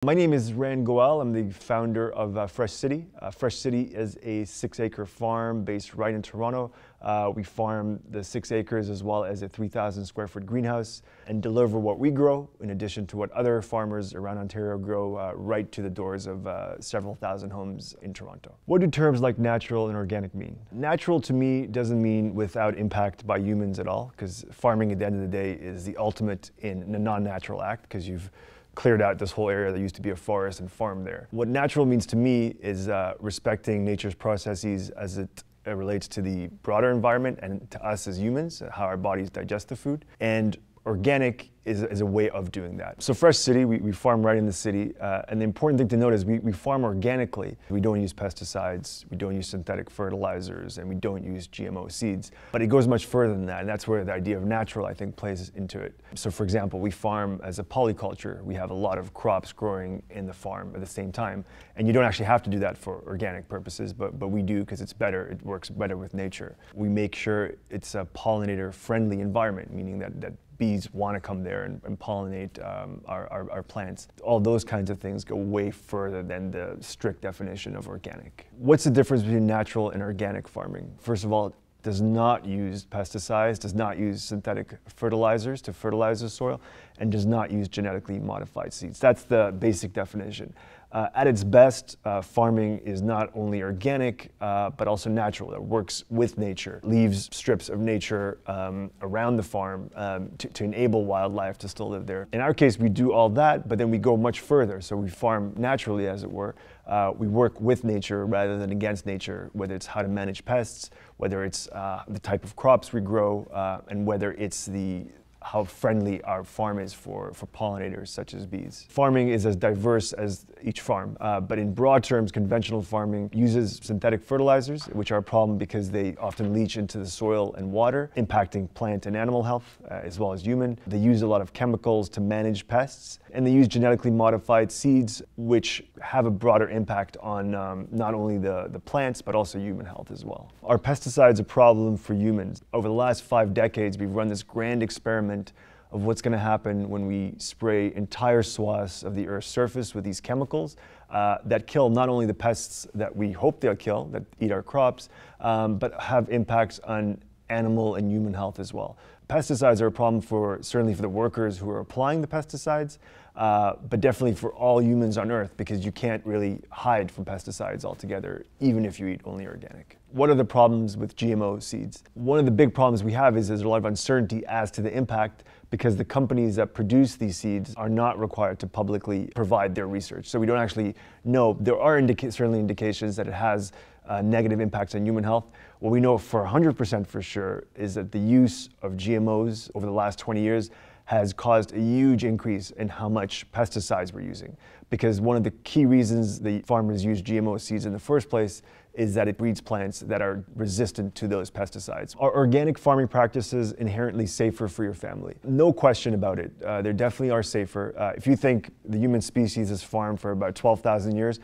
My name is Rand Goel. I'm the founder of Fresh City. Fresh City is a 6-acre farm based right in Toronto. We farm the 6 acres as well as a 3,000 square foot greenhouse and deliver what we grow in addition to what other farmers around Ontario grow right to the doors of several thousand homes in Toronto. What do terms like natural and organic mean? Natural to me doesn't mean without impact by humans at all, because farming at the end of the day is the ultimate in a non-natural act, because you've cleared out this whole area that used to be a forest and farmed there. What natural means to me is respecting nature's processes as it relates to the broader environment and to us as humans, how our bodies digest the food. And organic is a way of doing that. So Fresh City, we farm right in the city, and the important thing to note is we farm organically. We don't use pesticides, we don't use synthetic fertilizers, and we don't use GMO seeds. But it goes much further than that, and that's where the idea of natural, I think, plays into it. So for example, we farm as a polyculture. We have a lot of crops growing in the farm at the same time, and you don't actually have to do that for organic purposes, but we do because it's better, it works better with nature. We make sure it's a pollinator-friendly environment, meaning that bees want to come there and pollinate our plants. All those kinds of things go way further than the strict definition of organic. What's the difference between natural and organic farming? First of all, it does not use pesticides, does not use synthetic fertilizers to fertilize the soil, and does not use genetically modified seeds. That's the basic definition. At its best, farming is not only organic, but also natural. It works with nature, leaves strips of nature around the farm to enable wildlife to still live there. In our case, we do all that, but then we go much further. So we farm naturally, as it were. We work with nature rather than against nature, whether it's how to manage pests, whether it's the type of crops we grow, and whether it's how friendly our farm is for pollinators such as bees. Farming is as diverse as each farm, but in broad terms, conventional farming uses synthetic fertilizers, which are a problem because they often leach into the soil and water, impacting plant and animal health, as well as human. They use a lot of chemicals to manage pests, and they use genetically modified seeds, which have a broader impact on not only the plants, but also human health as well. Are pesticides a problem for humans? Over the last 5 decades, we've run this grand experiment of what's going to happen when we spray entire swaths of the Earth's surface with these chemicals that kill not only the pests that we hope they'll kill, that eat our crops, but have impacts on animal and human health as well. Pesticides are a problem certainly for the workers who are applying the pesticides, but definitely for all humans on Earth, because you can't really hide from pesticides altogether, even if you eat only organic. What are the problems with GMO seeds? One of the big problems we have is there's a lot of uncertainty as to the impact, because the companies that produce these seeds are not required to publicly provide their research. So we don't actually know. There are certainly indications that it has negative impacts on human health. What we know for 100% for sure is that the use of GMOs over the last 20 years has caused a huge increase in how much pesticides we're using. Because one of the key reasons the farmers use GMO seeds in the first place is that it breeds plants that are resistant to those pesticides. Are organic farming practices inherently safer for your family? No question about it. They definitely are safer. If you think the human species has farmed for about 12,000 years,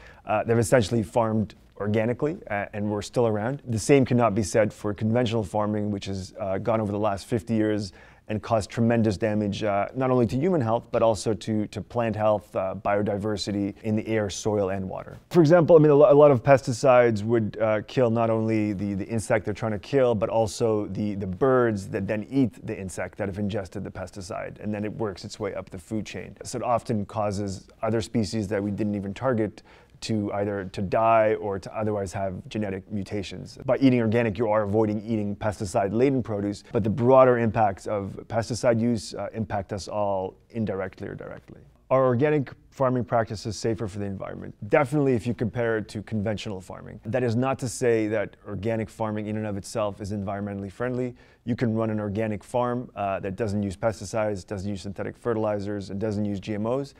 they've essentially farmed organically, and we're still around. The same cannot be said for conventional farming, which has gone over the last 50 years and caused tremendous damage, not only to human health, but also to plant health, biodiversity in the air, soil, and water. For example, I mean, a lot of pesticides would kill not only the insect they're trying to kill, but also the birds that then eat the insect that have ingested the pesticide, and then it works its way up the food chain. So it often causes other species that we didn't even target to either to die or to otherwise have genetic mutations. By eating organic, you are avoiding eating pesticide-laden produce, but the broader impacts of pesticide use impact us all indirectly or directly. Are organic farming practices safer for the environment? Definitely if you compare it to conventional farming. That is not to say that organic farming in and of itself is environmentally friendly. You can run an organic farm that doesn't use pesticides, doesn't use synthetic fertilizers, and doesn't use GMOs,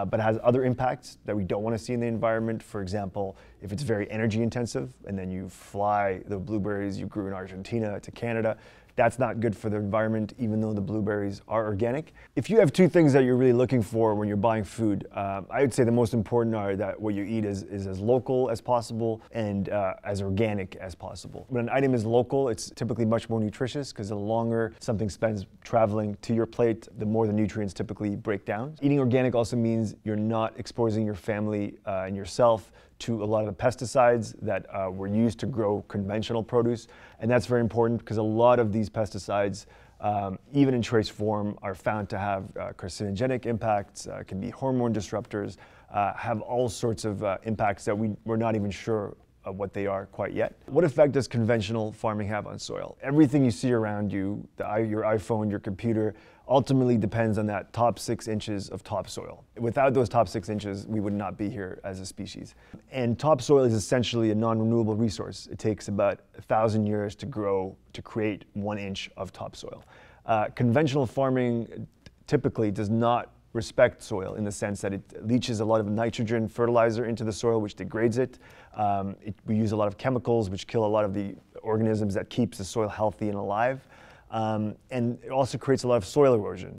but has other impacts that we don't want to see in the environment. For example, if it's very energy intensive and then you fly the blueberries you grew in Argentina to Canada, That's not good for the environment, even though the blueberries are organic. If you have two things that you're really looking for when you're buying food, I would say the most important are that what you eat is as local as possible and as organic as possible. When an item is local, it's typically much more nutritious because the longer something spends traveling to your plate, the more the nutrients typically break down. Eating organic also means you're not exposing your family and yourself to a lot of the pesticides that were used to grow conventional produce. And that's very important because a lot of these pesticides, even in trace form, are found to have carcinogenic impacts, can be hormone disruptors, have all sorts of impacts that we're not even sure of what they are quite yet. What effect does conventional farming have on soil? Everything you see around you, your iPhone, your computer, ultimately depends on that top 6 inches of topsoil. Without those top 6 inches, we would not be here as a species. And topsoil is essentially a non-renewable resource. It takes about 1,000 years to grow, to create 1 inch of topsoil. Conventional farming typically does not respect soil in the sense that it leaches a lot of nitrogen fertilizer into the soil, which degrades it. We use a lot of chemicals, which kill a lot of the organisms that keeps the soil healthy and alive. And it also creates a lot of soil erosion.